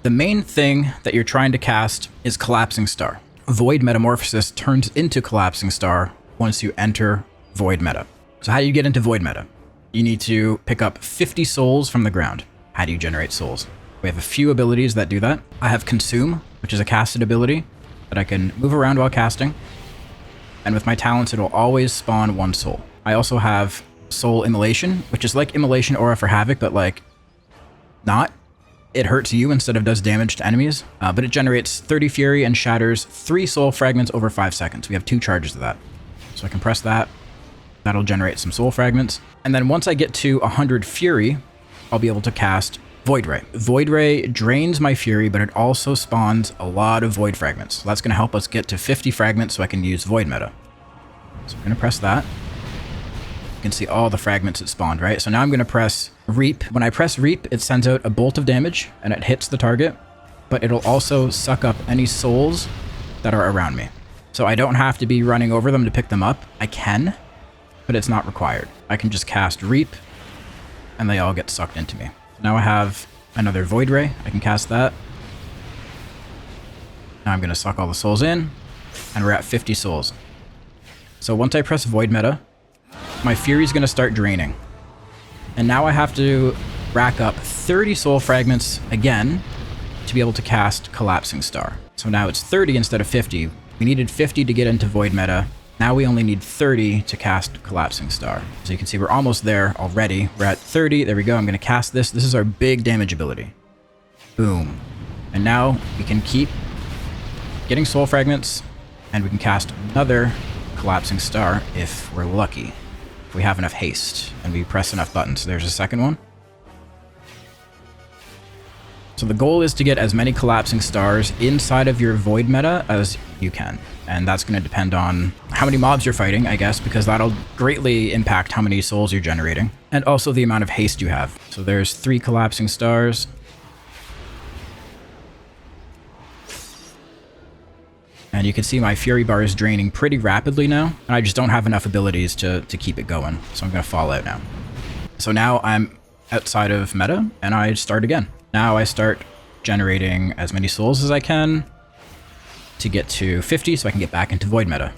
The main thing that you're trying to cast is Collapsing Star. Void Metamorphosis turns into Collapsing Star once you enter Void Meta. So how do you get into Void Meta? You need to pick up 50 souls from the ground. How do you generate souls? We have a few abilities that do that. I have Consume, which is a casted ability that I can move around while casting. And with my talents, it'll always spawn 1 soul. I also have Soul Immolation, which is like Immolation Aura for Havoc, but like not. It hurts you instead of does damage to enemies, but it generates 30 Fury and shatters 3 soul fragments over 5 seconds. We have 2 charges of that. So I can press that. That'll generate some soul fragments. And then once I get to 100 Fury, I'll be able to cast Void Ray. Void Ray drains my Fury, but it also spawns a lot of Void Fragments. So that's going to help us get to 50 fragments so I can use Void Meta. So I'm going to press that. You can see all the fragments it spawned, right? So now I'm going to press Reap. When I press Reap, it sends out a bolt of damage and it hits the target, but it'll also suck up any souls that are around me. So I don't have to be running over them to pick them up. I can, but it's not required. I can just cast Reap and they all get sucked into me. Now I have another Void Ray. I can cast that. Now I'm going to suck all the souls in and we're at 50 souls. So once I press Void Meta, my Fury is going to start draining. And now I have to rack up 30 soul fragments again to be able to cast Collapsing Star. So now it's 30 instead of 50. We needed 50 to get into Void Meta. Now we only need 30 to cast Collapsing Star. So you can see we're almost there already. We're at 30. There we go. I'm going to cast this. This is our big damage ability. Boom. And now we can keep getting soul fragments and we can cast another Collapsing Star if we're lucky. If we have enough haste and we press enough buttons. So there's a second one. So the goal is to get as many Collapsing Stars inside of your Void Meta as you can. And that's going to depend on how many mobs you're fighting, I guess, because that'll greatly impact how many souls you're generating. And also the amount of haste you have. So there's 3 Collapsing Stars. And you can see my Fury bar is draining pretty rapidly now. And I just don't have enough abilities to keep it going. So I'm going to fall out now. So now I'm outside of meta and I start again. Now I start generating as many souls as I can to get to 50 so I can get back into Void Meta.